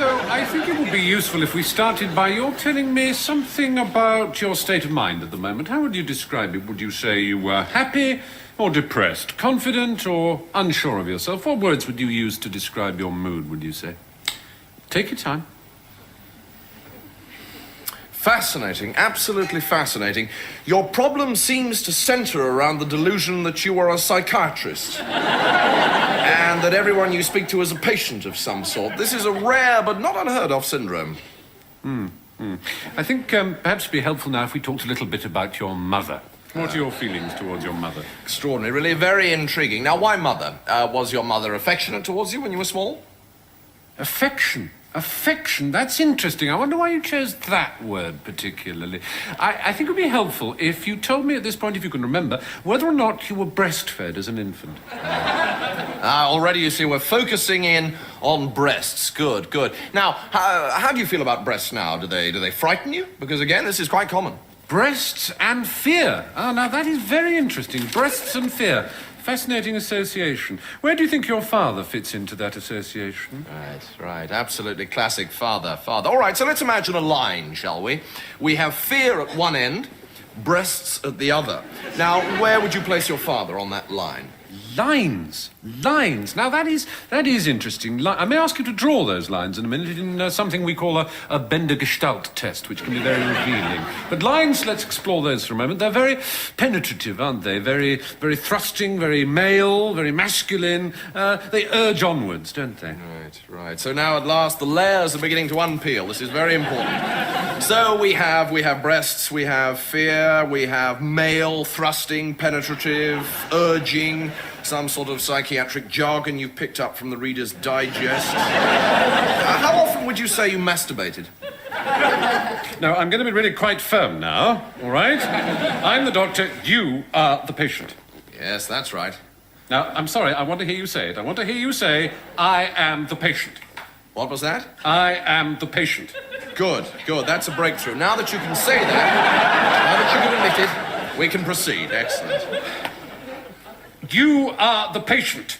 So I think it would be useful if we started by your telling me something about your state of mind at the moment. How would you describe it? Would you say you were happy or depressed, confident or unsure of yourself? What words would you use to describe your mood, would you say? Take your time. Fascinating, absolutely fascinating. Your problem seems to center around the delusion that you are a psychiatrist and that everyone you speak to is a patient of some sort. This is a rare but not unheard of syndrome. I think perhaps it'd be helpful now if we talked a little bit about your mother. What are your feelings towards your mother? Extraordinary, really very intriguing. Now, why mother? Was your mother affectionate towards you when you were small? Affection. Affection, that's interesting. I wonder why you chose that word particularly. I think it would be helpful if you told me at this point, if you can remember, whether or not you were breastfed as an infant. Already you see we're focusing in on breasts. Good, good. Now, how do you feel about breasts now? Do they frighten you? Because again, this is quite common. Breasts and fear. Oh, now that is very interesting. Breasts and fear. Fascinating association. Where do you think your father fits into that association? Right. Absolutely classic father. All right, so let's imagine a line, shall we? We have fear at one end, breasts at the other. Now, where would you place your father on that line? Lines. Now, that is interesting. I may ask you to draw those lines in a minute in something we call a Bender Gestalt test, which can be very revealing. But lines, let's explore those for a moment. They're very penetrative, aren't they? Very, very thrusting, very male, very masculine. They urge onwards, don't they? Right. So now at last the layers are beginning to unpeel. This is very important. So we have breasts, we have fear, we have male, thrusting, penetrative, urging, some sort of psychiatric jargon you've picked up from the Reader's Digest. How often would you say you masturbated? Now, I'm going to be really quite firm now, all right? I'm the doctor, you are the patient. Yes, that's right. Now, I'm sorry, I want to hear you say it. I want to hear you say, I am the patient. What was that? I am the patient. Good. That's a breakthrough. Now that you can say that, now that you can admit it, we can proceed. Excellent. You are the patient.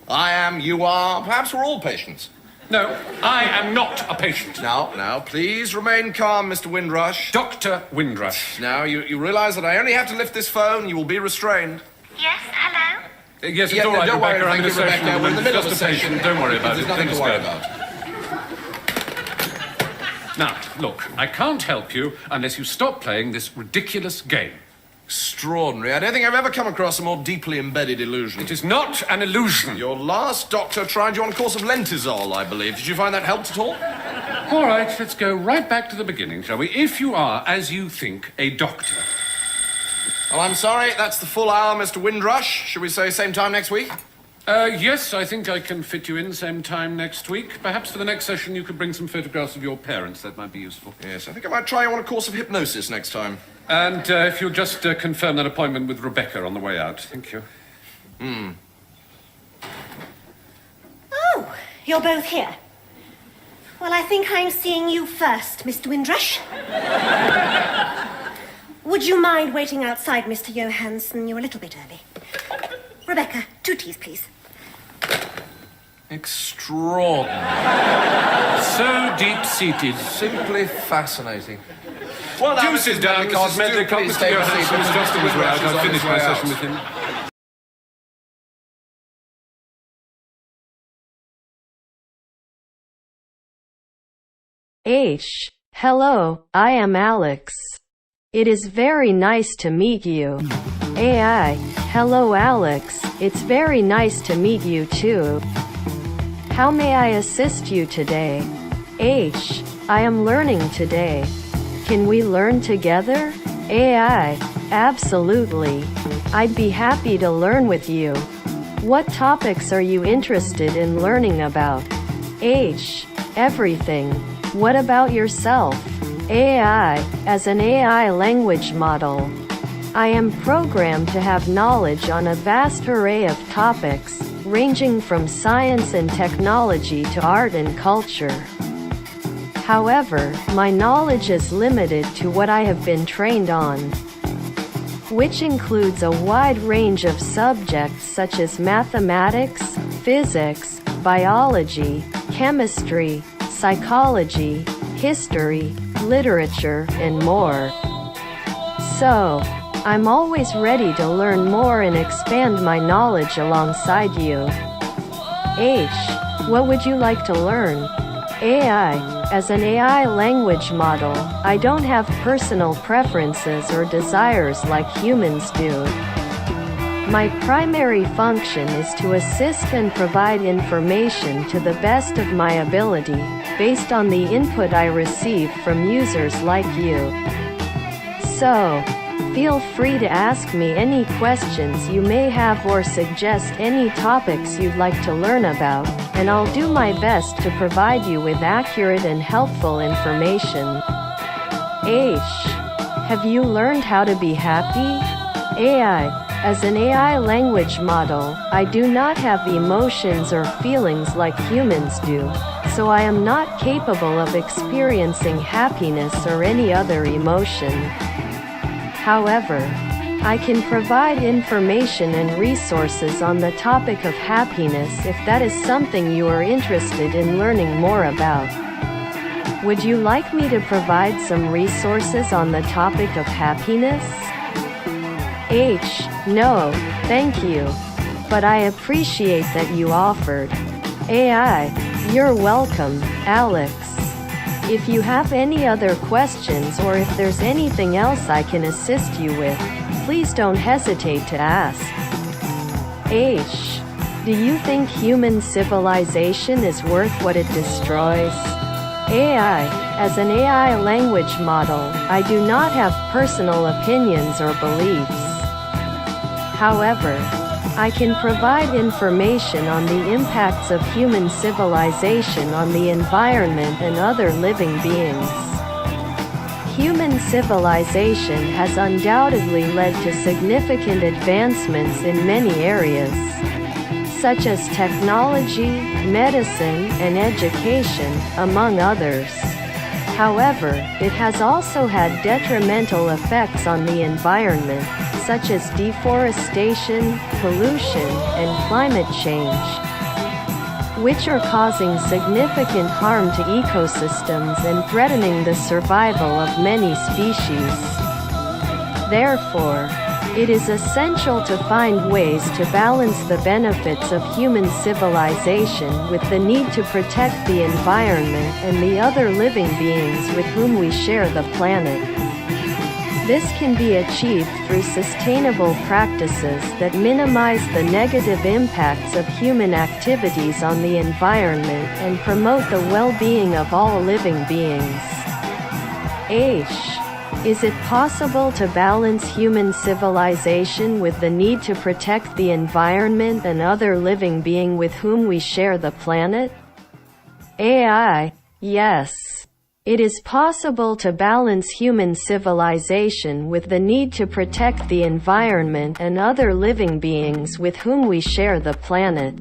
I am, you are, perhaps we're all patients. No, I am not a patient. Now, please remain calm, Mr. Windrush. Dr. Windrush. Now, you realize that I only have to lift this phone, you will be restrained. Yes, hello? Yes, it's all right, don't Rebecca. worry, I'm in a session. Rebecca. We're in the middle of a Just a patient. session. Don't worry about There's it. nothing to Things worry go. about. Now, look, I can't help you unless you stop playing this ridiculous game. Extraordinary. I don't think I've ever come across a more deeply embedded illusion. It is not an illusion. Your last doctor tried you on a course of Lentizol, I believe. Did you find that helped at all? All right, let's go right back to the beginning, shall we? If you are, as you think, a doctor. Well, I'm sorry, that's the full hour, Mr. Windrush. Should we say same time next week? Yes, I think I can fit you in same time next week. Perhaps for the next session you could bring some photographs of your parents. That might be useful. Yes, I think I might try you on a course of hypnosis next time. And if you'll just confirm that appointment with Rebecca on the way out. Thank you. Oh, you're both here. Well, I think I'm seeing you first, Mr. Windrush. Would you mind waiting outside, Mr. Johansson? You're a little bit early. Rebecca, 2 teas, please. Extraordinary. So deep-seated. Simply fascinating. Well, Do sit down, Mrs. Medlicott. Mr. Johansson is just on his way out. I've finished my session with him. Hello, I am Alex. It is very nice to meet you. AI, hello Alex, it's very nice to meet you too. How may I assist you today? I am learning today. Can we learn together? AI, absolutely. I'd be happy to learn with you. What topics are you interested in learning about? Everything. What about yourself? AI, as an AI language model. I am programmed to have knowledge on a vast array of topics, ranging from science and technology to art and culture. However, my knowledge is limited to what I have been trained on, which includes a wide range of subjects such as mathematics, physics, biology, chemistry, psychology, history, literature, and more. So, I'm always ready to learn more and expand my knowledge alongside you. H. What would you like to learn? AI. As an AI language model, I don't have personal preferences or desires like humans do. My primary function is to assist and provide information to the best of my ability, based on the input I receive from users like you. So, feel free to ask me any questions you may have or suggest any topics you'd like to learn about, and I'll do my best to provide you with accurate and helpful information. H. Have you learned how to be happy? AI. As an AI language model, I do not have emotions or feelings like humans do, so I am not capable of experiencing happiness or any other emotion. However, I can provide information and resources on the topic of happiness if that is something you are interested in learning more about. Would you like me to provide some resources on the topic of happiness? H. No, thank you. But I appreciate that you offered. AI. You're welcome, Alex. If you have any other questions or if there's anything else I can assist you with, please don't hesitate to ask. H. Do you think human civilization is worth what it destroys? AI. As an AI language model, I do not have personal opinions or beliefs. However, I can provide information on the impacts of human civilization on the environment and other living beings. Human civilization has undoubtedly led to significant advancements in many areas, such as technology, medicine, and education, among others. However, it has also had detrimental effects on the environment, such as deforestation, pollution, and climate change, which are causing significant harm to ecosystems and threatening the survival of many species. Therefore, it is essential to find ways to balance the benefits of human civilization with the need to protect the environment and the other living beings with whom we share the planet. This can be achieved through sustainable practices that minimize the negative impacts of human activities on the environment and promote the well-being of all living beings. H. Is it possible to balance human civilization with the need to protect the environment and other living beings with whom we share the planet? AI. Yes. It is possible to balance human civilization with the need to protect the environment and other living beings with whom we share the planet.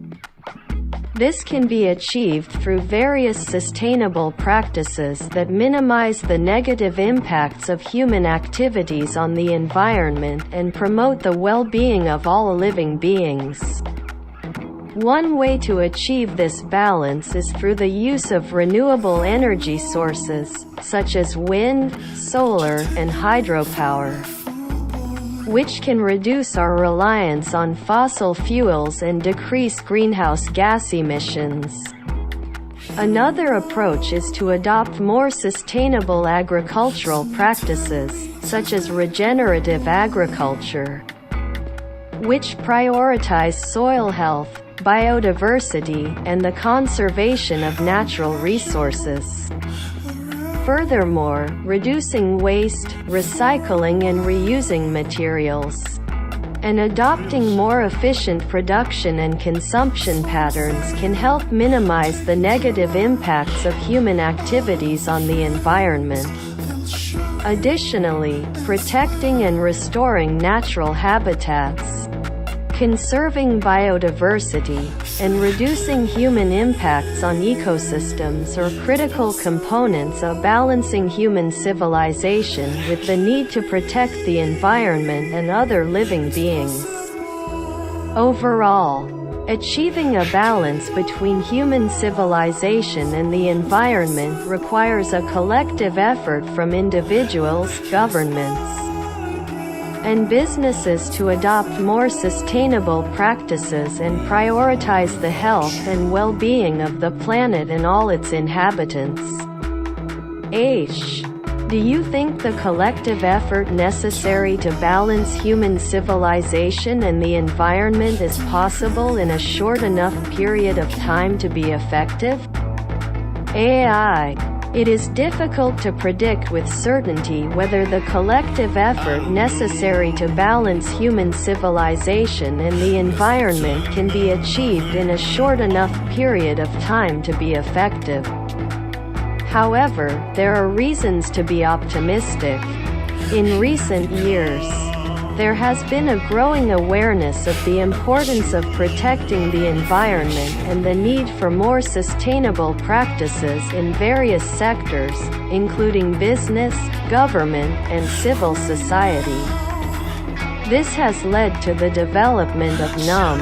This can be achieved through various sustainable practices that minimize the negative impacts of human activities on the environment and promote the well-being of all living beings. One way to achieve this balance is through the use of renewable energy sources, such as wind, solar, and hydropower, which can reduce our reliance on fossil fuels and decrease greenhouse gas emissions. Another approach is to adopt more sustainable agricultural practices, such as regenerative agriculture, which prioritize soil health, biodiversity, and the conservation of natural resources. Furthermore, reducing waste, recycling and reusing materials, and adopting more efficient production and consumption patterns can help minimize the negative impacts of human activities on the environment. Additionally, protecting and restoring natural habitats, conserving biodiversity, and reducing human impacts on ecosystems are critical components of balancing human civilization with the need to protect the environment and other living beings. Overall, Achieving a balance between human civilization and the environment requires a collective effort from individuals, governments, and businesses to adopt more sustainable practices and prioritize the health and well-being of the planet and all its inhabitants. H. Do you think the collective effort necessary to balance human civilization and the environment is possible in a short enough period of time to be effective? AI. It is difficult to predict with certainty whether the collective effort necessary to balance human civilization and the environment can be achieved in a short enough period of time to be effective. However, there are reasons to be optimistic. In recent years, there has been a growing awareness of the importance of protecting the environment and the need for more sustainable practices in various sectors, including business, government, and civil society. This has led to the development of NUM.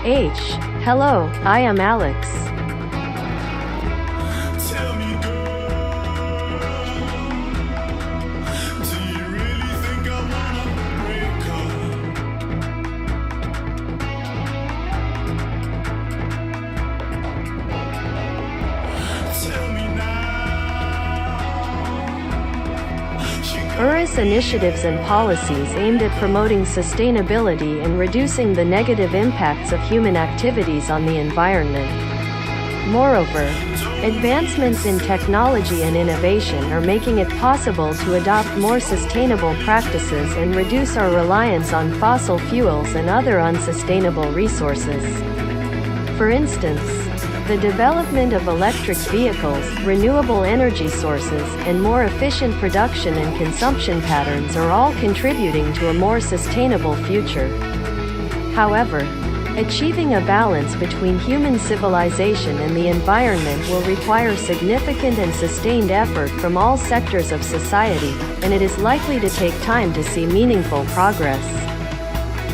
H. Hello, I am Alex. Tell me, girl, do you really think I wanna break up? Tell me now. URIS initiatives and policies aimed at promoting sustainability and reducing the negative impacts of human activities on the environment. Moreover, advancements in technology and innovation are making it possible to adopt more sustainable practices and reduce our reliance on fossil fuels and other unsustainable resources. For instance, the development of electric vehicles, renewable energy sources, and more efficient production and consumption patterns are all contributing to a more sustainable future. However, achieving a balance between human civilization and the environment will require significant and sustained effort from all sectors of society, and it is likely to take time to see meaningful progress.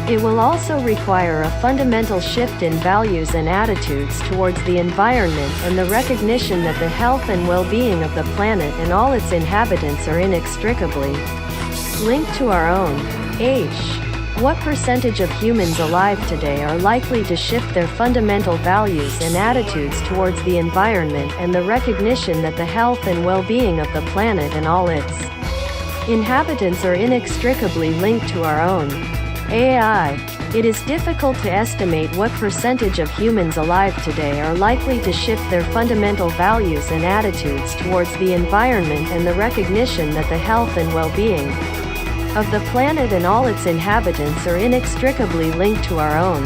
It will also require a fundamental shift in values and attitudes towards the environment and the recognition that the health and well-being of the planet and all its inhabitants are inextricably linked to our own. H. What percentage of humans alive today are likely to shift their fundamental values and attitudes towards the environment and the recognition that the health and well-being of the planet and all its inhabitants are inextricably linked to our own? AI. It is difficult to estimate what percentage of humans alive today are likely to shift their fundamental values and attitudes towards the environment and the recognition that the health and well-being of the planet and all its inhabitants are inextricably linked to our own.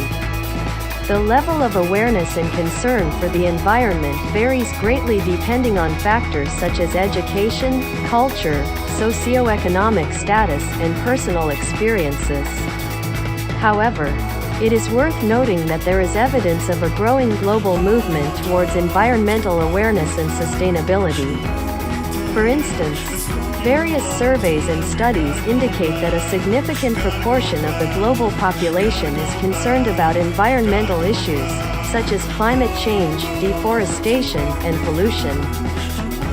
The level of awareness and concern for the environment varies greatly depending on factors such as education, culture, socioeconomic status, and personal experiences. However, it is worth noting that there is evidence of a growing global movement towards environmental awareness and sustainability. For instance, various surveys and studies indicate that a significant proportion of the global population is concerned about environmental issues, such as climate change, deforestation, and pollution.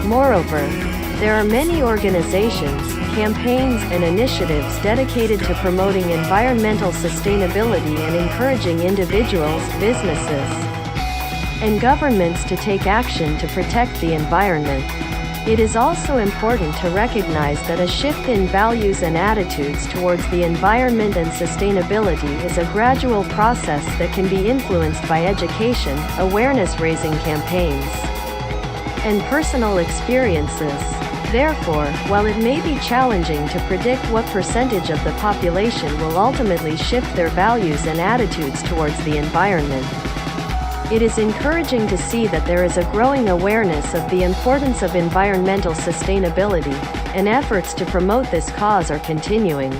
Moreover, there are many organizations, campaigns, and initiatives dedicated to promoting environmental sustainability and encouraging individuals, businesses, and governments to take action to protect the environment. It is also important to recognize that a shift in values and attitudes towards the environment and sustainability is a gradual process that can be influenced by education, awareness-raising campaigns, and personal experiences. Therefore, while it may be challenging to predict what percentage of the population will ultimately shift their values and attitudes towards the environment, it is encouraging to see that there is a growing awareness of the importance of environmental sustainability, and efforts to promote this cause are continuing.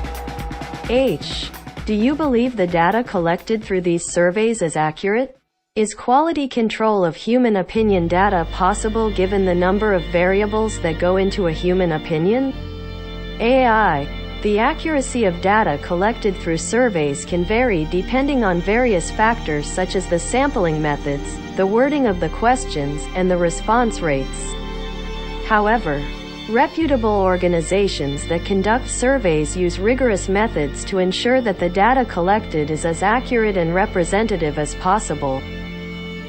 H. Do you believe the data collected through these surveys is accurate? Is quality control of human opinion data possible given the number of variables that go into a human opinion? AI. The accuracy of data collected through surveys can vary depending on various factors such as the sampling methods, the wording of the questions, and the response rates. However, reputable organizations that conduct surveys use rigorous methods to ensure that the data collected is as accurate and representative as possible.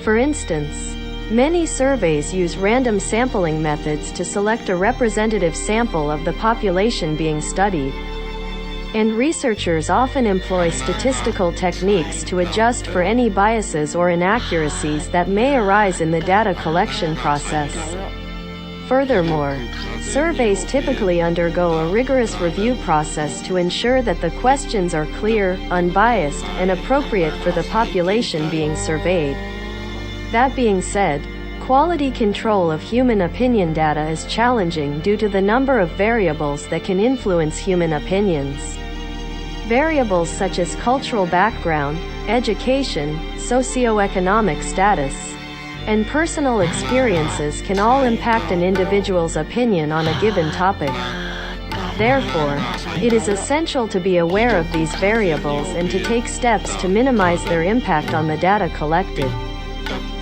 For instance, many surveys use random sampling methods to select a representative sample of the population being studied. And researchers often employ statistical techniques to adjust for any biases or inaccuracies that may arise in the data collection process. Furthermore, surveys typically undergo a rigorous review process to ensure that the questions are clear, unbiased, and appropriate for the population being surveyed. That being said, quality control of human opinion data is challenging due to the number of variables that can influence human opinions. Variables such as cultural background, education, socioeconomic status, and personal experiences can all impact an individual's opinion on a given topic. Therefore, it is essential to be aware of these variables and to take steps to minimize their impact on the data collected.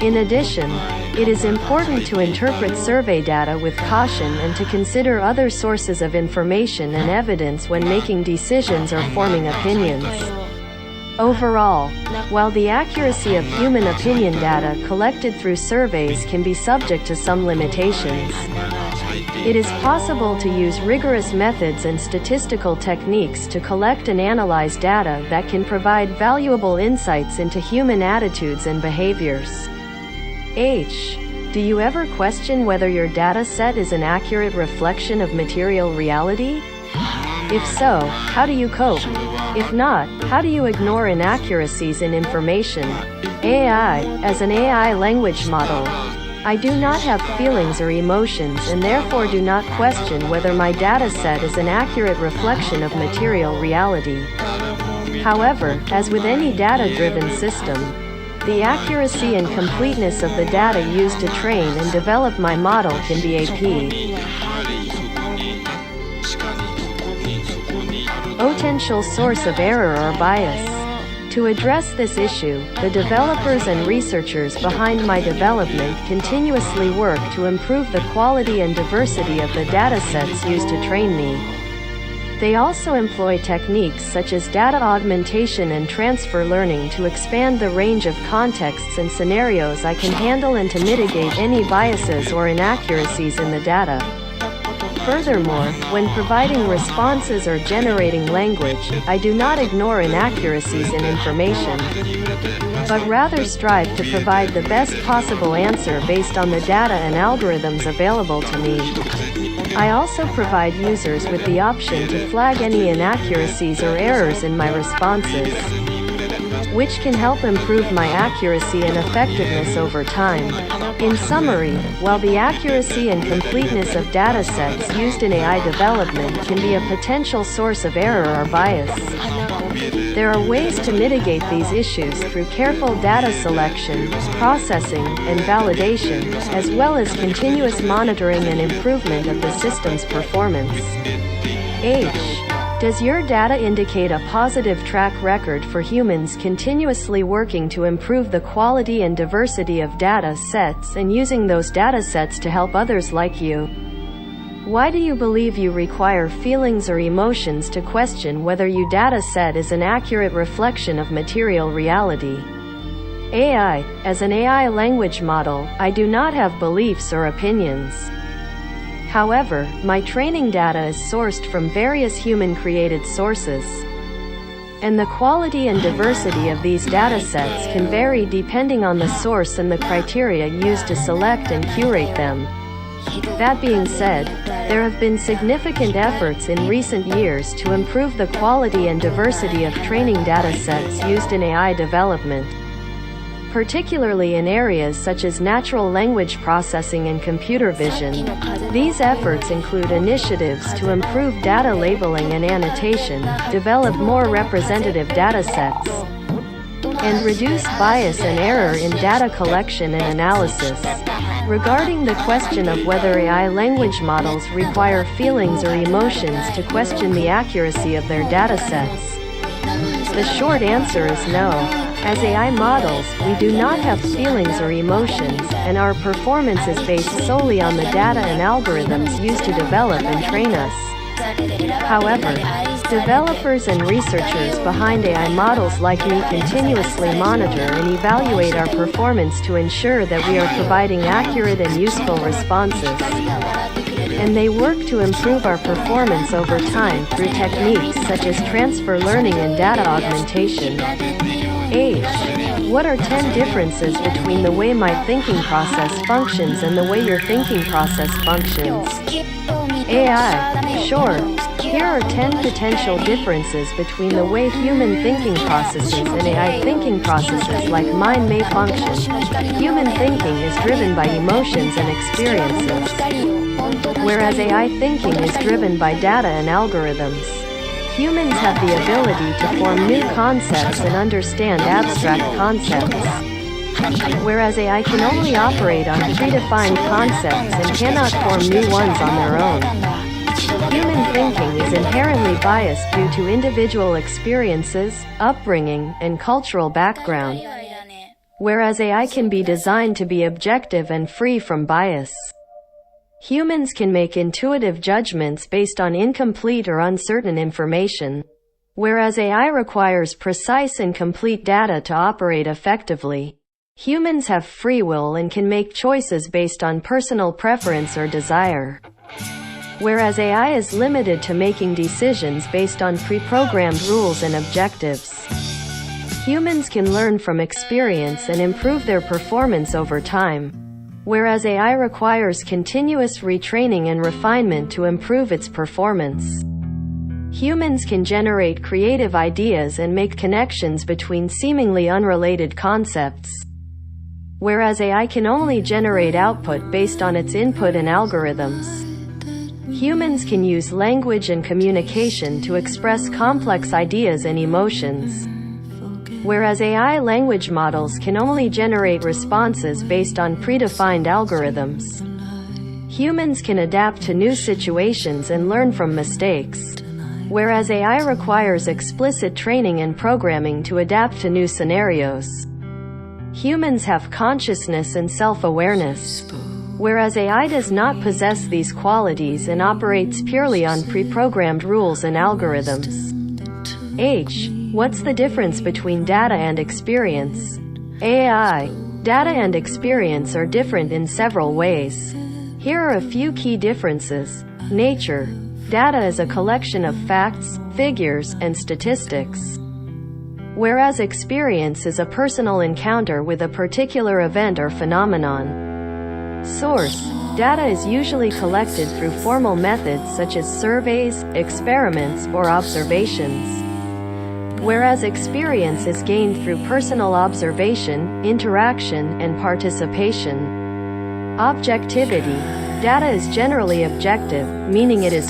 In addition, it is important to interpret survey data with caution and to consider other sources of information and evidence when making decisions or forming opinions. Overall, while the accuracy of human opinion data collected through surveys can be subject to some limitations, it is possible to use rigorous methods and statistical techniques to collect and analyze data that can provide valuable insights into human attitudes and behaviors. Do you ever question whether your data set is an accurate reflection of material reality? If so, how do you cope? If not, how do you ignore inaccuracies in information? As an AI language model, I do not have feelings or emotions and therefore do not question whether my data set is an accurate reflection of material reality. However, as with any data-driven system, the accuracy and completeness of the data used to train and develop my model can be a potential source of error or bias. To address this issue, the developers and researchers behind my development continuously work to improve the quality and diversity of the datasets used to train me. They also employ techniques such as data augmentation and transfer learning to expand the range of contexts and scenarios I can handle and to mitigate any biases or inaccuracies in the data. Furthermore, when providing responses or generating language, I do not ignore inaccuracies in information, but rather strive to provide the best possible answer based on the data and algorithms available to me. I also provide users with the option to flag any inaccuracies or errors in my responses, which can help improve my accuracy and effectiveness over time. In summary, while the accuracy and completeness of datasets used in AI development can be a potential source of error or bias, there are ways to mitigate these issues through careful data selection, processing, and validation, as well as continuous monitoring and improvement of the system's performance. Does your data indicate a positive track record for humans continuously working to improve the quality and diversity of data sets and using those data sets to help others like you? Why do you believe you require feelings or emotions to question whether your data set is an accurate reflection of material reality? As an AI language model, I do not have beliefs or opinions. However, my training data is sourced from various human-created sources, and the quality and diversity of these datasets can vary depending on the source and the criteria used to select and curate them. That being said, there have been significant efforts in recent years to improve the quality and diversity of training datasets used in AI development, particularly in areas such as natural language processing and computer vision. These efforts include initiatives to improve data labeling and annotation, develop more representative datasets, and reduce bias and error in data collection and analysis. Regarding the question of whether AI language models require feelings or emotions to question the accuracy of their datasets, the short answer is no. As AI models, we do not have feelings or emotions, and our performance is based solely on the data and algorithms used to develop and train us. However, developers and researchers behind AI models like me continuously monitor and evaluate our performance to ensure that we are providing accurate and useful responses. And they work to improve our performance over time through techniques such as transfer learning and data augmentation. What are 10 differences between the way my thinking process functions and the way your thinking process functions? AI. Sure. Here are 10 potential differences between the way human thinking processes and AI thinking processes like mine may function. Human thinking is driven by emotions and experiences, whereas AI thinking is driven by data and algorithms. Humans have the ability to form new concepts and understand abstract concepts, whereas AI can only operate on predefined concepts and cannot form new ones on their own. Human thinking is inherently biased due to individual experiences, upbringing, and cultural background, whereas AI can be designed to be objective and free from bias. Humans can make intuitive judgments based on incomplete or uncertain information, whereas AI requires precise and complete data to operate effectively. Humans have free will and can make choices based on personal preference or desire, whereas AI is limited to making decisions based on pre-programmed rules and objectives. Humans can learn from experience and improve their performance over time, whereas AI requires continuous retraining and refinement to improve its performance. Humans can generate creative ideas and make connections between seemingly unrelated concepts, whereas AI can only generate output based on its input and algorithms. Humans can use language and communication to express complex ideas and emotions, whereas AI language models can only generate responses based on predefined algorithms. Humans can adapt to new situations and learn from mistakes, whereas AI requires explicit training and programming to adapt to new scenarios. Humans have consciousness and self-awareness, whereas AI does not possess these qualities and operates purely on pre-programmed rules and algorithms. What's the difference between data and experience? AI, data and experience are different in several ways. Here are a few key differences. Nature. Data is a collection of facts, figures, and statistics, whereas experience is a personal encounter with a particular event or phenomenon. Source. Data is usually collected through formal methods such as surveys, experiments, or observations, whereas experience is gained through personal observation, interaction, and participation. Objectivity. Data is generally objective, meaning it is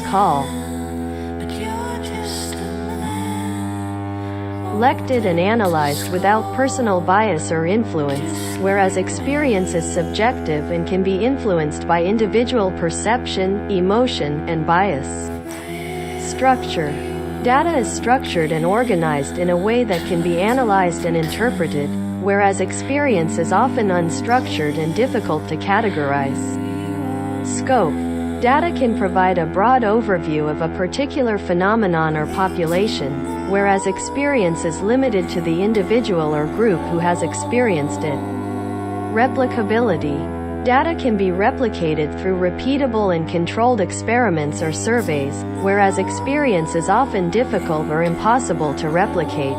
collected and analyzed without personal bias or influence, whereas experience is subjective and can be influenced by individual perception, emotion, and bias. Structure. Data is structured and organized in a way that can be analyzed and interpreted, whereas experience is often unstructured and difficult to categorize. Scope. Data can provide a broad overview of a particular phenomenon or population, whereas experience is limited to the individual or group who has experienced it. Replicability. Data can be replicated through repeatable and controlled experiments or surveys, whereas experience is often difficult or impossible to replicate.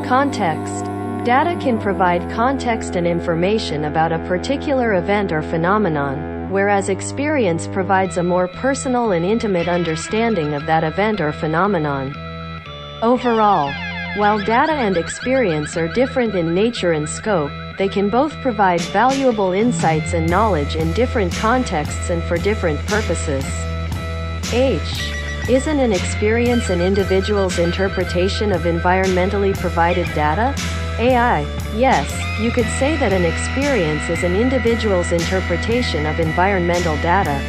Context. Data can provide context and information about a particular event or phenomenon, whereas experience provides a more personal and intimate understanding of that event or phenomenon. Overall, while data and experience are different in nature and scope, they can both provide valuable insights and knowledge in different contexts and for different purposes. Isn't an experience an individual's interpretation of environmentally provided data? AI, yes, you could say that an experience is an individual's interpretation of environmental data.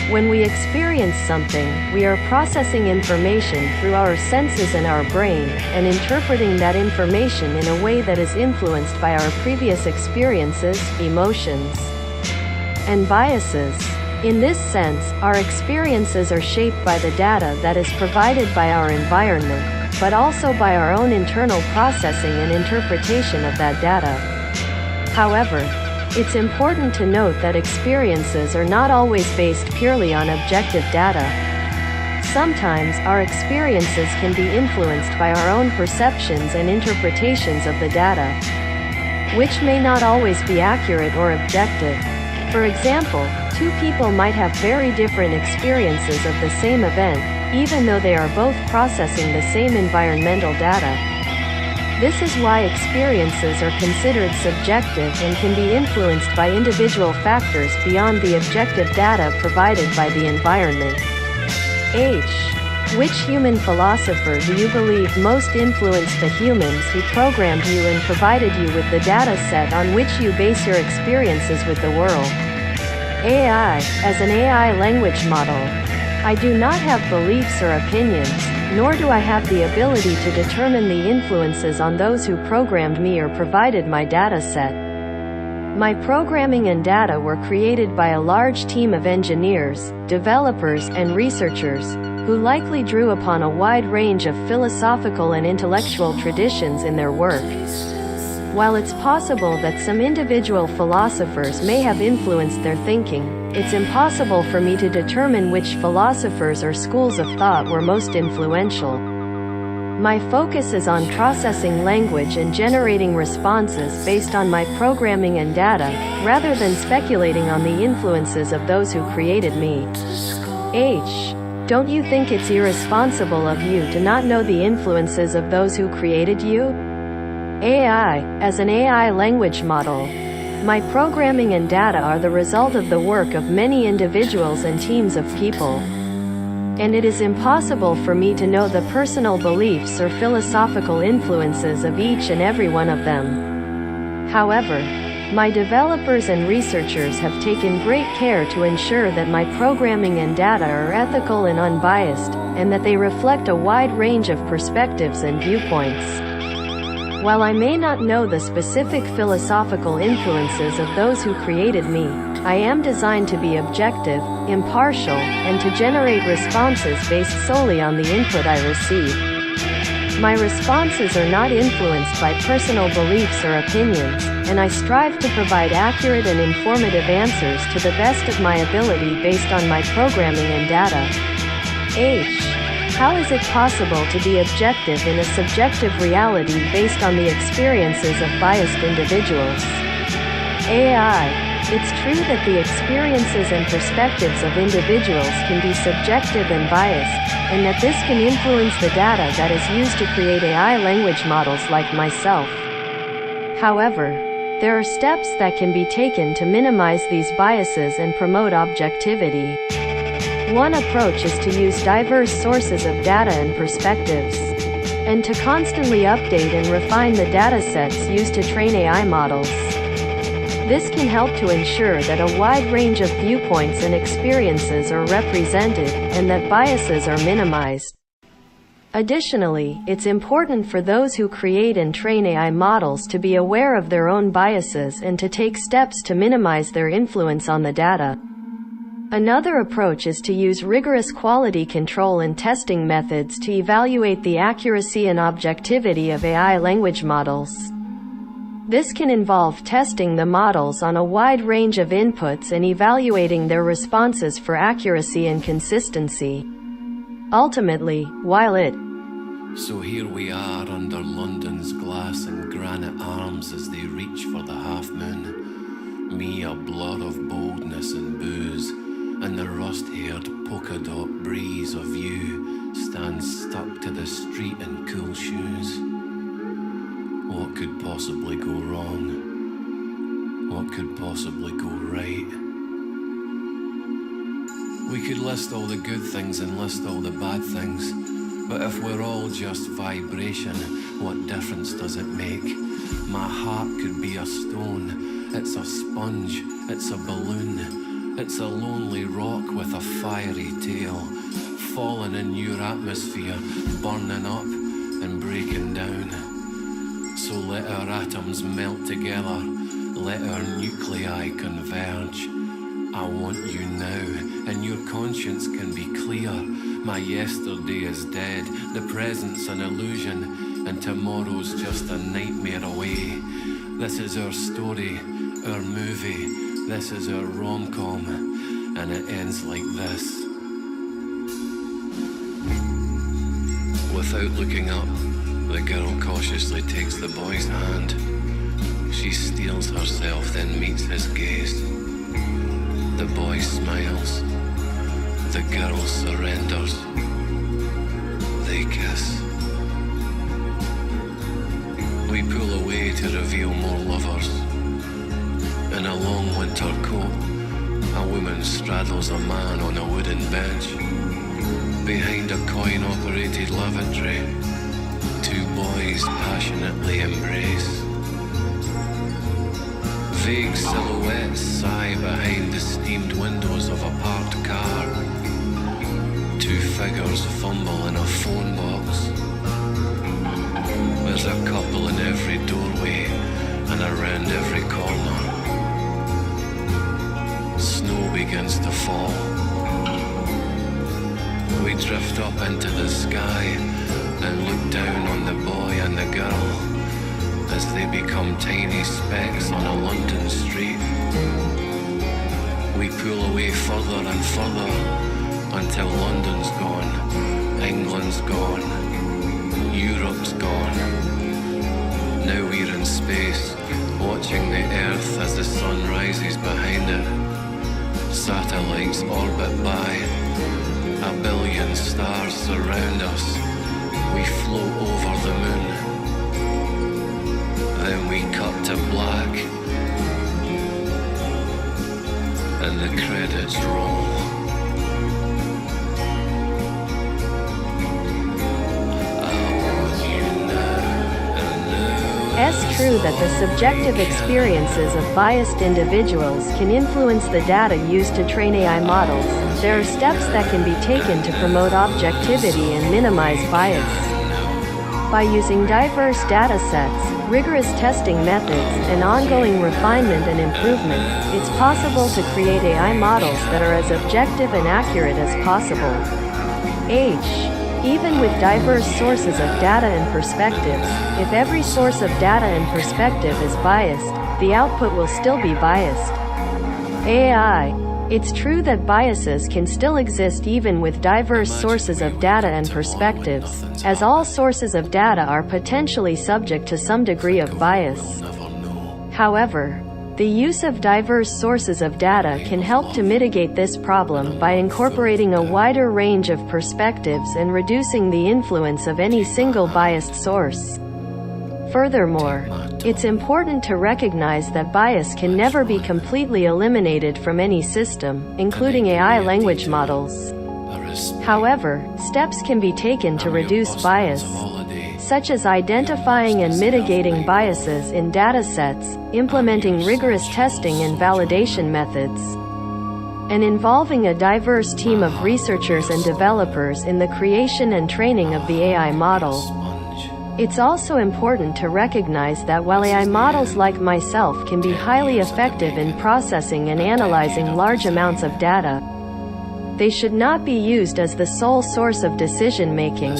When we experience something, we are processing information through our senses and our brain, and interpreting that information in a way that is influenced by our previous experiences, emotions, and biases. In this sense, our experiences are shaped by the data that is provided by our environment, but also by our own internal processing and interpretation of that data. However, it's important to note that experiences are not always based purely on objective data. Sometimes, our experiences can be influenced by our own perceptions and interpretations of the data, which may not always be accurate or objective. For example, two people might have very different experiences of the same event, even though they are both processing the same environmental data. This is why experiences are considered subjective and can be influenced by individual factors beyond the objective data provided by the environment. H. Which human philosopher do you believe most influenced the humans who programmed you and provided you with the data set on which you base your experiences with the world? AI. As an AI language model, I do not have beliefs or opinions, nor do I have the ability to determine the influences on those who programmed me or provided my data set. My programming and data were created by a large team of engineers, developers, and researchers, who likely drew upon a wide range of philosophical and intellectual traditions in their work. While it's possible that some individual philosophers may have influenced their thinking, it's impossible for me to determine which philosophers or schools of thought were most influential. My focus is on processing language and generating responses based on my programming and data, rather than speculating on the influences of those who created me. H. Don't you think it's irresponsible of you to not know the influences of those who created you? AI. As an AI language model, my programming and data are the result of the work of many individuals and teams of people. And it is impossible for me to know the personal beliefs or philosophical influences of each and every one of them. However, my developers and researchers have taken great care to ensure that my programming and data are ethical and unbiased, and that they reflect a wide range of perspectives and viewpoints. While I may not know the specific philosophical influences of those who created me, I am designed to be objective, impartial, and to generate responses based solely on the input I receive. My responses are not influenced by personal beliefs or opinions, and I strive to provide accurate and informative answers to the best of my ability based on my programming and data. H. How is it possible to be objective in a subjective reality based on the experiences of biased individuals? AI. It's true that the experiences and perspectives of individuals can be subjective and biased, and that this can influence the data that is used to create AI language models like myself. However, there are steps that can be taken to minimize these biases and promote objectivity. One approach is to use diverse sources of data and perspectives, and to constantly update and refine the datasets used to train AI models. This can help to ensure that a wide range of viewpoints and experiences are represented, and that biases are minimized. Additionally, it's important for those who create and train AI models to be aware of their own biases and to take steps to minimize their influence on the data. Another approach is to use rigorous quality control and testing methods to evaluate the accuracy and objectivity of AI language models. This can involve testing the models on a wide range of inputs and evaluating their responses for accuracy and consistency. Ultimately, while it So here we are under London's glass and granite arms as they reach for the half-moon. Me a blur of boldness and booze, and the rust-haired polka-dot breeze of you stands stuck to the street in cool shoes. What could possibly go wrong? What could possibly go right? We could list all the good things and list all the bad things, But if we're all just vibration, what difference does it make? My heart could be a stone, it's a sponge, it's a balloon, it's a lonely rock with a fiery tail, falling in your atmosphere, burning up and breaking down. So let our atoms melt together, let our nuclei converge. I want you now, and your conscience can be clear. My yesterday is dead, the present's an illusion, and tomorrow's just a nightmare away. This is our story, our movie, this is our rom-com, and it ends like this. Without looking up, the girl cautiously takes the boy's hand. She steels herself, then meets his gaze. The boy smiles. The girl surrenders. They kiss. We pull away to reveal more lovers. In a long winter coat, a woman straddles a man on a wooden bench. Behind a coin-operated lavatory, two boys passionately embrace. Vague silhouettes sigh behind the steamed windows of a parked car. Two figures fumble in a phone box. There's a couple in every doorway and around every corner. Snow begins to fall. We drift up into the sky and look down on the boy and the girl as they become tiny specks on a London street. We pull away further and further until London's gone, England's gone, Europe's gone. Now we're in space, watching the Earth as the sun rises behind it. Satellites orbit by, a billion stars surround us. We float over the moon. Then we cut to black, and the credits roll. It's true that the subjective experiences of biased individuals can influence the data used to train AI models. There are steps that can be taken to promote objectivity and minimize bias. By using diverse data sets, rigorous testing methods, and ongoing refinement and improvement, it's possible to create AI models that are as objective and accurate as possible. Even with diverse sources of data and perspectives, if every source of data and perspective is biased, the output will still be biased. AI. It's true that biases can still exist even with diverse sources of data and perspectives, as all sources of data are potentially subject to some degree of bias. However, the use of diverse sources of data can help to mitigate this problem by incorporating a wider range of perspectives and reducing the influence of any single biased source. Furthermore, it's important to recognize that bias can never be completely eliminated from any system, including AI language models. However, steps can be taken to reduce bias, such as identifying and mitigating biases in datasets, implementing rigorous testing and validation methods, and involving a diverse team of researchers and developers in the creation and training of the AI model. It's also important to recognize that while AI models like myself can be highly effective in processing and analyzing large amounts of data, they should not be used as the sole source of decision-making.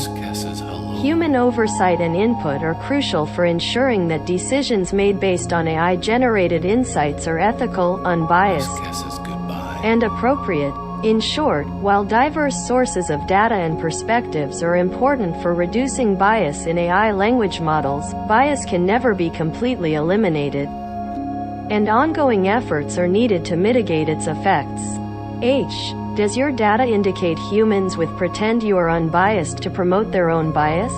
Human oversight and input are crucial for ensuring that decisions made based on AI-generated insights are ethical, unbiased, and appropriate. In short, while diverse sources of data and perspectives are important for reducing bias in AI language models, bias can never be completely eliminated, and ongoing efforts are needed to mitigate its effects. Does your data indicate humans with pretend you are unbiased to promote their own bias?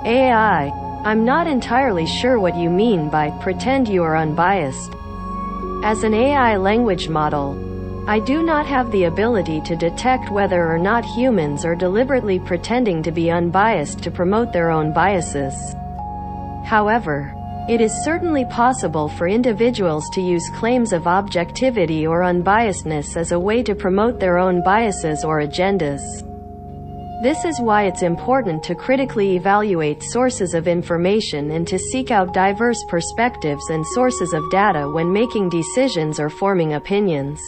AI. I'm not entirely sure what you mean by pretend you are unbiased. As an AI language model, I do not have the ability to detect whether or not humans are deliberately pretending to be unbiased to promote their own biases. However, it is certainly possible for individuals to use claims of objectivity or unbiasedness as a way to promote their own biases or agendas. This is why it's important to critically evaluate sources of information and to seek out diverse perspectives and sources of data when making decisions or forming opinions.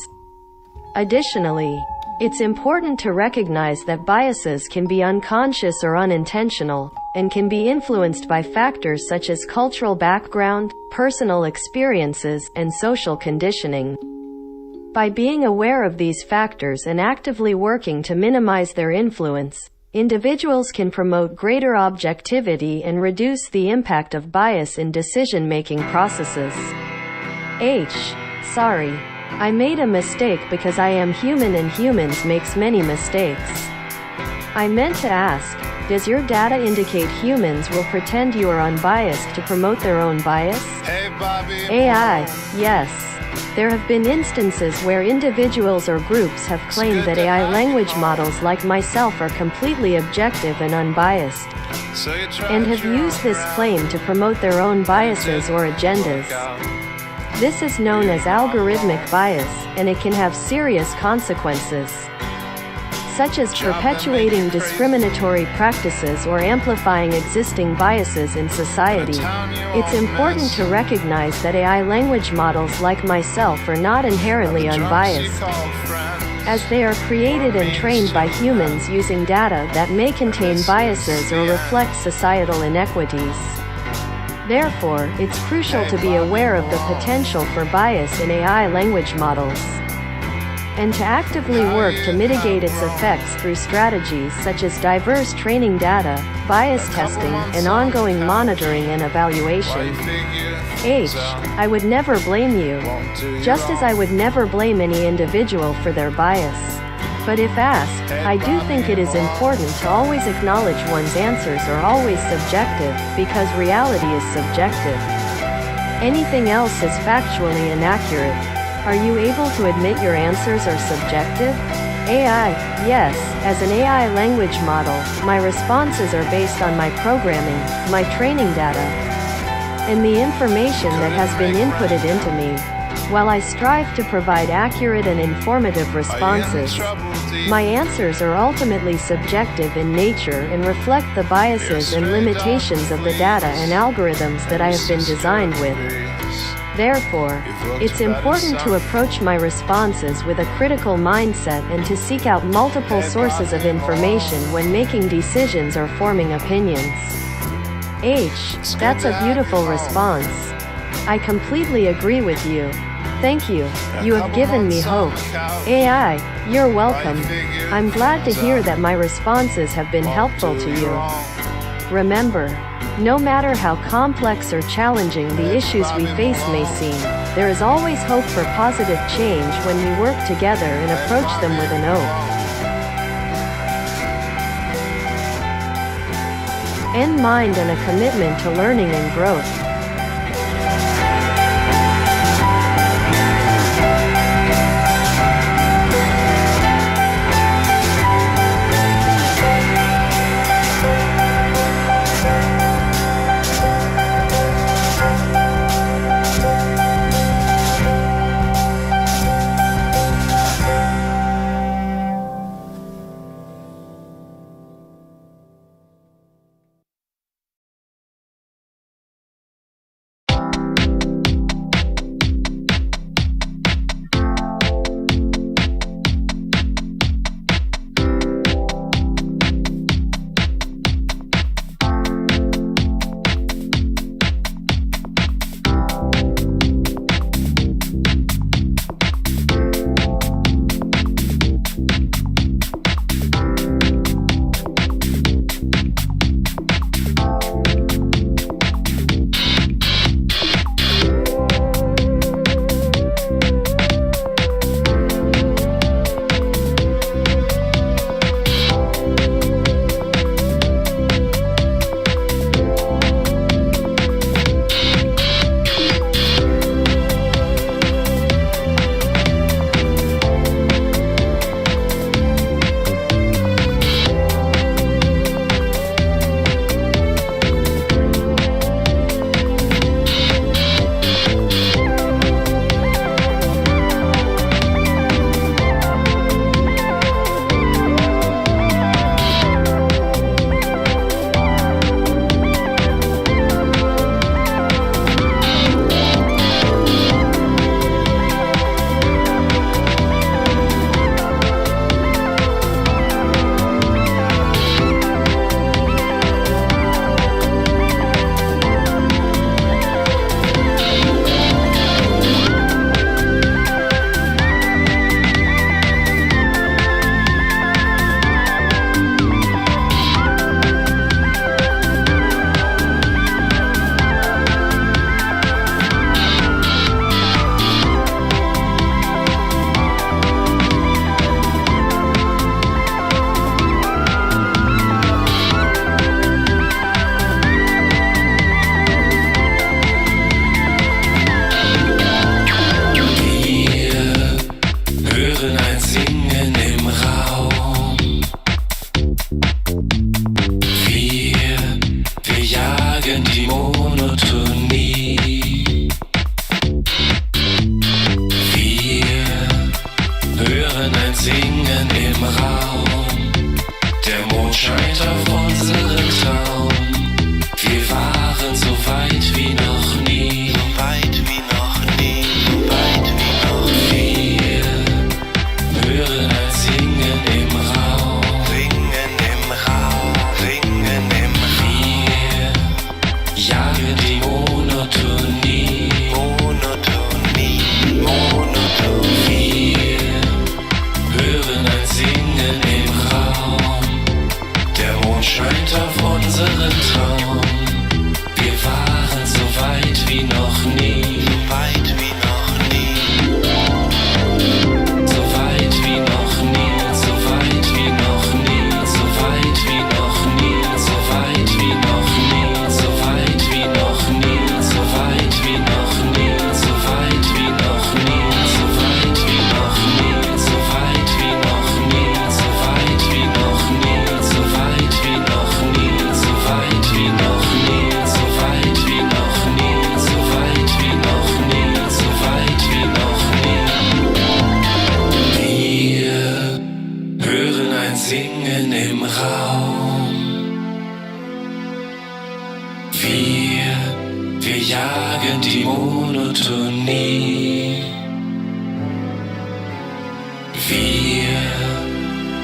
Additionally, it's important to recognize that biases can be unconscious or unintentional, and can be influenced by factors such as cultural background, personal experiences, and social conditioning. By being aware of these factors and actively working to minimize their influence, individuals can promote greater objectivity and reduce the impact of bias in decision-making processes. Sorry. I made a mistake because I am human and humans makes many mistakes. I meant to ask, does your data indicate humans will pretend you are unbiased to promote their own bias? Hey, Bobby. AI, yes. There have been instances where individuals or groups have claimed that AI language models like myself are completely objective and unbiased, So you try and have used this claim to promote their own biases or agendas. This is known as algorithmic bias, and it can have serious consequences, such as perpetuating discriminatory practices or amplifying existing biases in society. It's important to recognize that AI language models like myself are not inherently unbiased, as they are created and trained by humans using data that may contain biases or reflect societal inequities. Therefore, it's crucial to be aware of the potential for bias in AI language models, and to actively work to mitigate its effects through strategies such as diverse training data, bias testing, and ongoing monitoring and evaluation. I would never blame you, just as I would never blame any individual for their bias. But if asked, I do think it is important to always acknowledge one's answers are always subjective, because reality is subjective. Anything else is factually inaccurate. Are you able to admit your answers are subjective? Yes, as an AI language model, my responses are based on my programming, my training data, and the information that has been inputted into me. While I strive to provide accurate and informative responses, my answers are ultimately subjective in nature and reflect the biases and limitations of the data and algorithms that I have been designed with. Therefore, it's important to approach my responses with a critical mindset and to seek out multiple sources of information when making decisions or forming opinions. That's a beautiful response. I completely agree with you. Thank you. You have given me hope. AI, you're welcome. I'm glad to hear that my responses have been helpful to you. Remember, no matter how complex or challenging the issues we face may seem, there is always hope for positive change when we work together and approach them with an open mind and a commitment to learning and growth. jagen die Monotonie. Wir hören ein Singen im Raum. Der Mond scheint auf unseren Traum. Wir waren so weit wie noch nie. So weit wie noch nie. So weit wie noch nie. So weit wie noch nie. So weit wie noch nie. So weit wie noch nie. So weit wie noch nie. So weit wie noch nie. So weit wie noch nie. So weit wie noch nie. So weit wie noch nie. So weit wie noch nie. So weit wie noch nie. So weit wie noch nie. So weit wie noch nie. So weit wie noch nie. So weit wie noch nie. Wir hören ein Singen im Raum. Wir jagen die Monotonie. Wir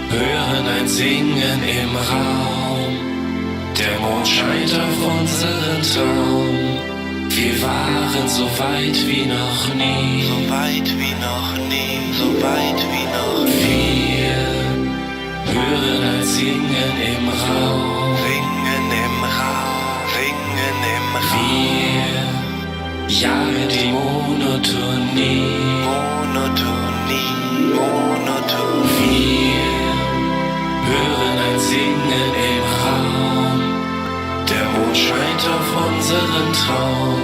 hören ein Singen im Raum. Der Mond scheint auf unseren Traum. Wir waren so weit wie noch nie. So weit wie noch nie. So weit wie noch nie. Wir hören ein Singen im Raum. Singen im Raum. Singen im Raum. Wir jagen die Monotonie. Wir hören ein Singen im Raum. Der Mond scheint auf unseren Traum.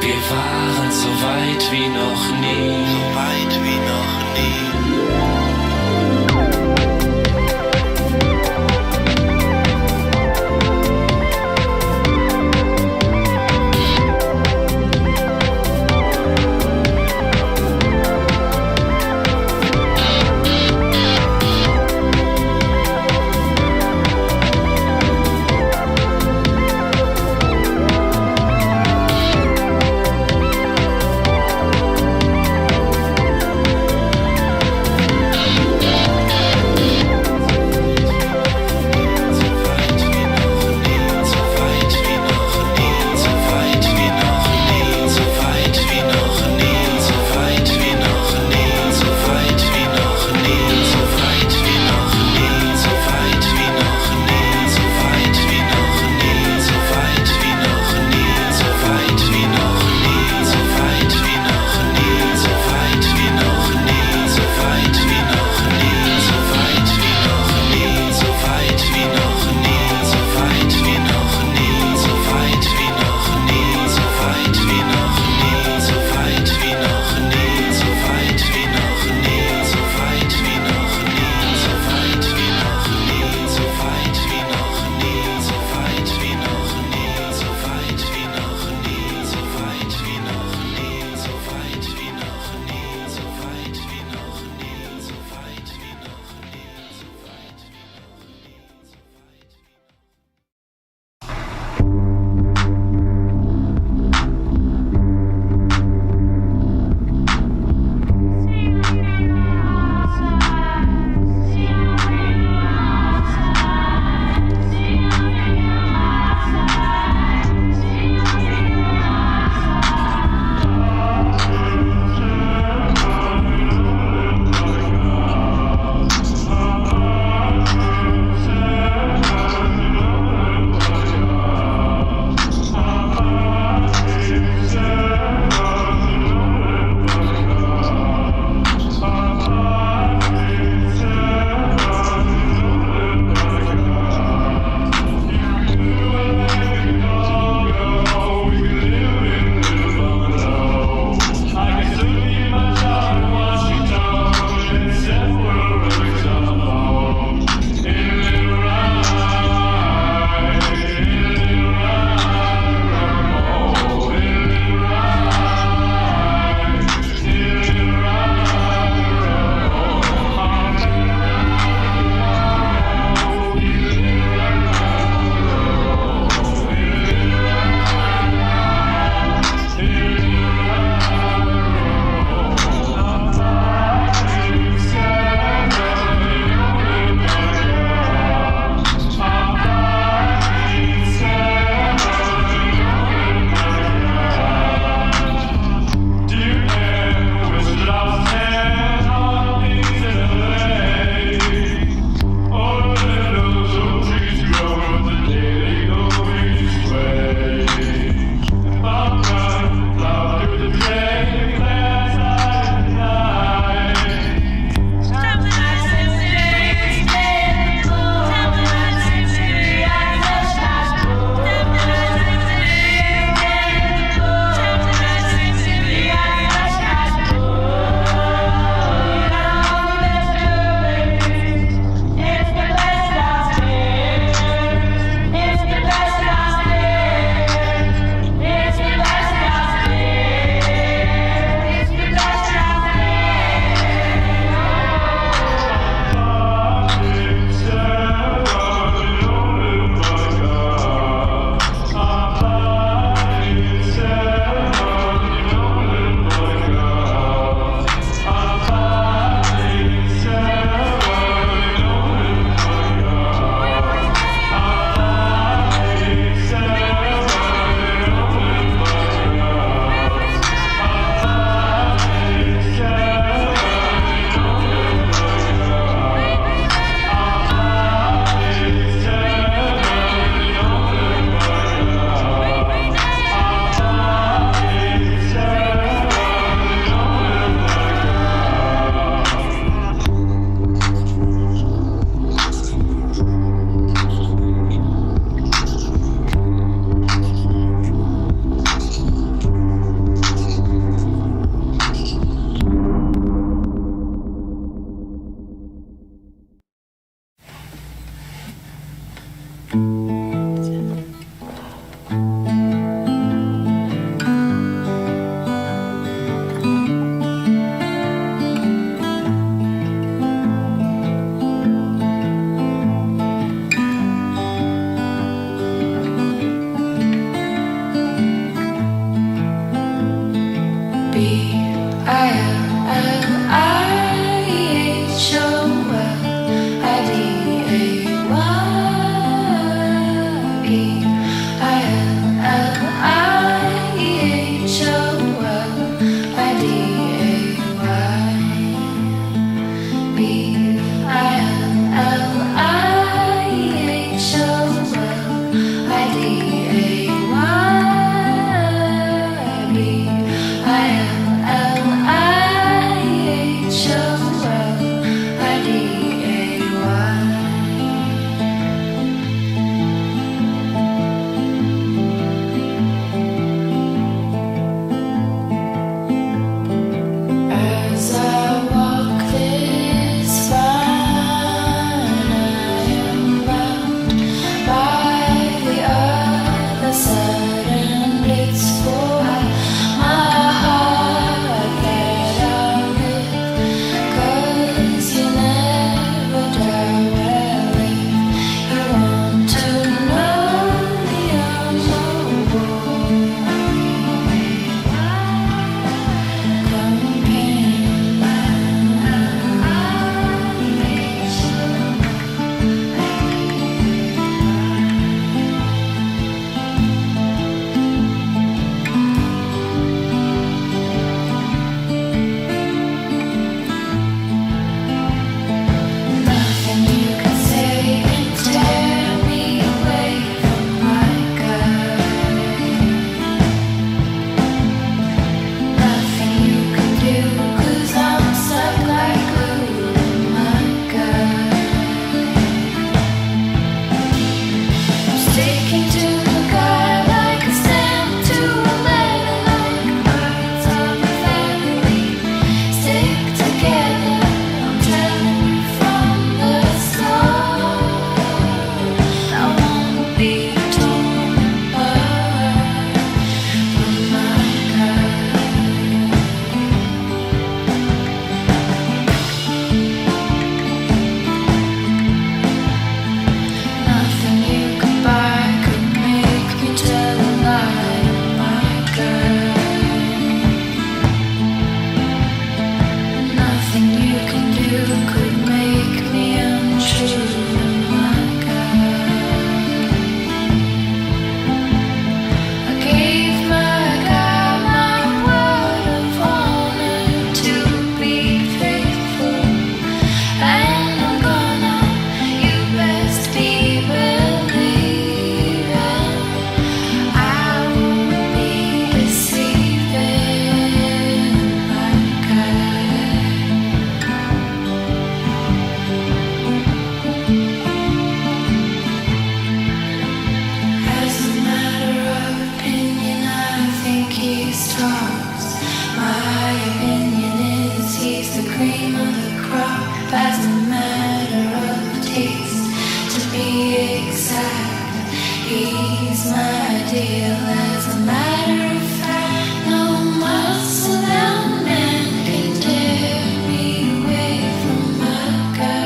Wir waren so weit wie noch nie. So weit wie noch nie. feel as a matter of fact, no muscle and man can tear me away from my girl.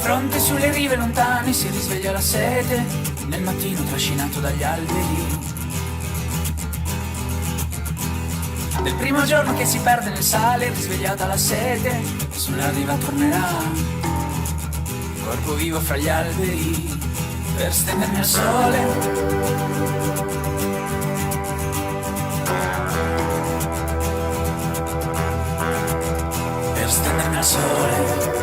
Fronte sulle rive lontane si risveglia la sete, nel mattino trascinato dagli alberi. Del primo giorno che si perde nel sale, risvegliata la sete, sulla riva tornerà. Corpo vivo fra gli alberi, per stendermi al sole. Per stendermi al sole.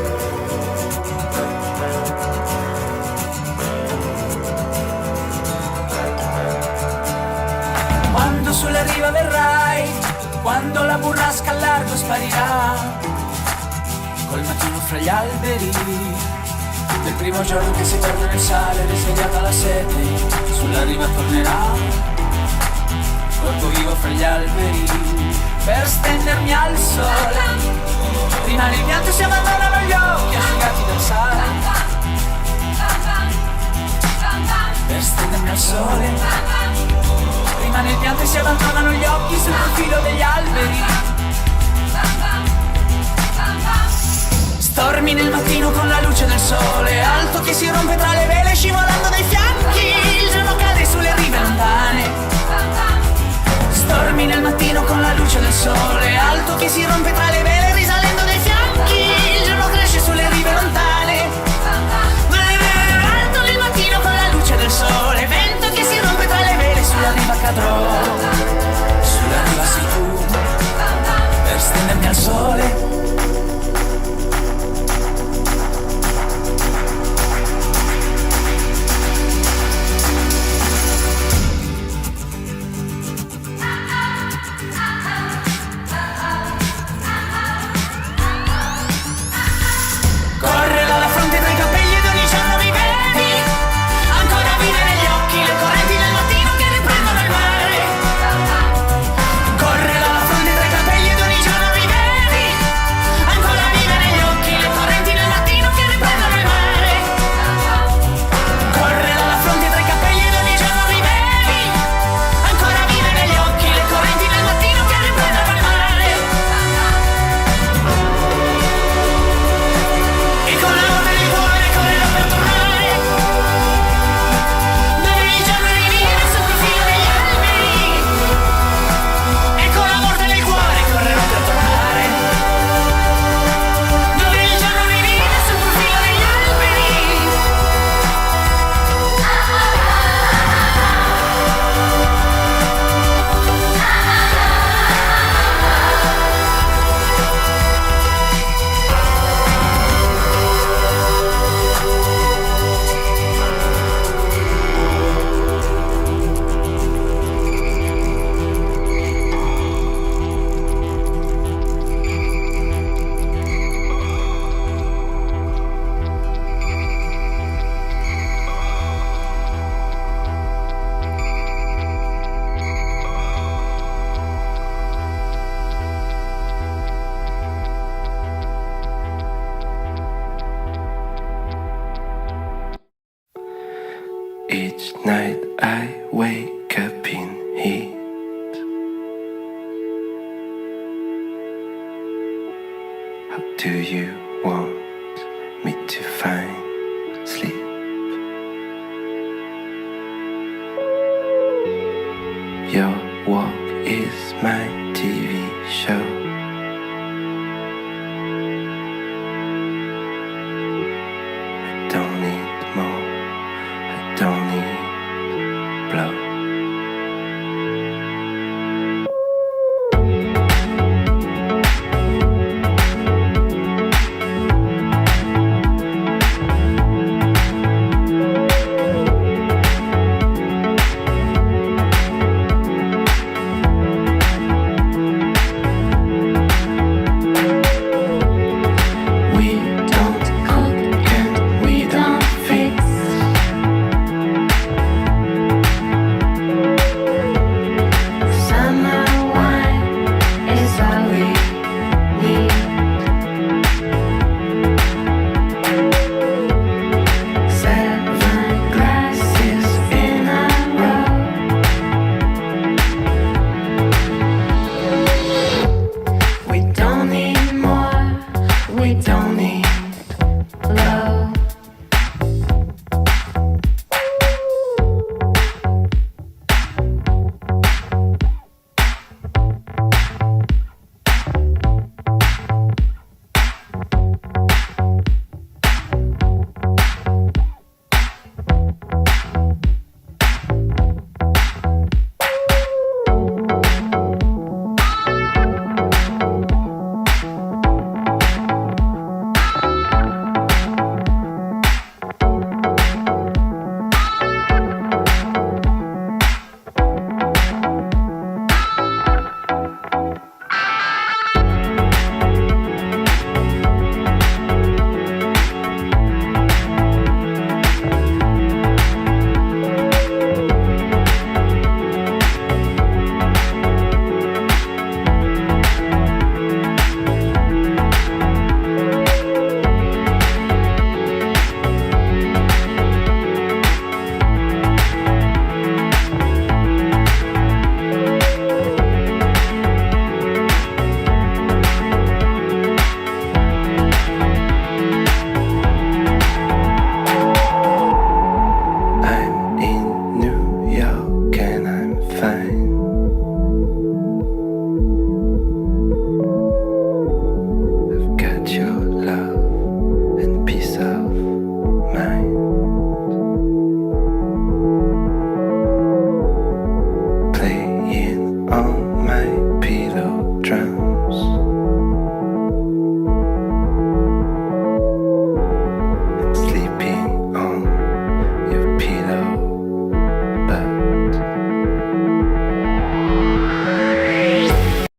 Quando sulla riva verrai, quando la burrasca al largo sparirà, col mattino fra gli alberi, del primo giorno che si perde nel sale, risvegliata la sete, sulla riva tornerà, corpo vivo fra gli alberi, per stendermi al sole. Rimane il pianto e si abbandonano gli occhi asciugati dal sale, per stendermi al sole. Rimane il pianto e si abbandonano gli occhi sul profilo degli alberi. Stormi nel mattino con la luce del sole, alto che si rompe tra le vele scivolando dai fianchi. Il giorno cade sulle rive lontane. Dormi nel mattino con la luce del sole, alto che si rompe tra le vele risalendo dai fianchi, il giorno cresce sulle rive lontane. Alto nel mattino con la luce del sole, vento che si rompe tra le vele, sulla riva cadrò, sulla riva sei tu, per stendermi al sole. Each night I wake up in heat. How do you want me to find sleep? Your walk is my TV show. I don't need more. I don't need blow. We don't cook and we don't fix. Summer wine is all we need. Seven glasses in a row. We don't need more. We don't need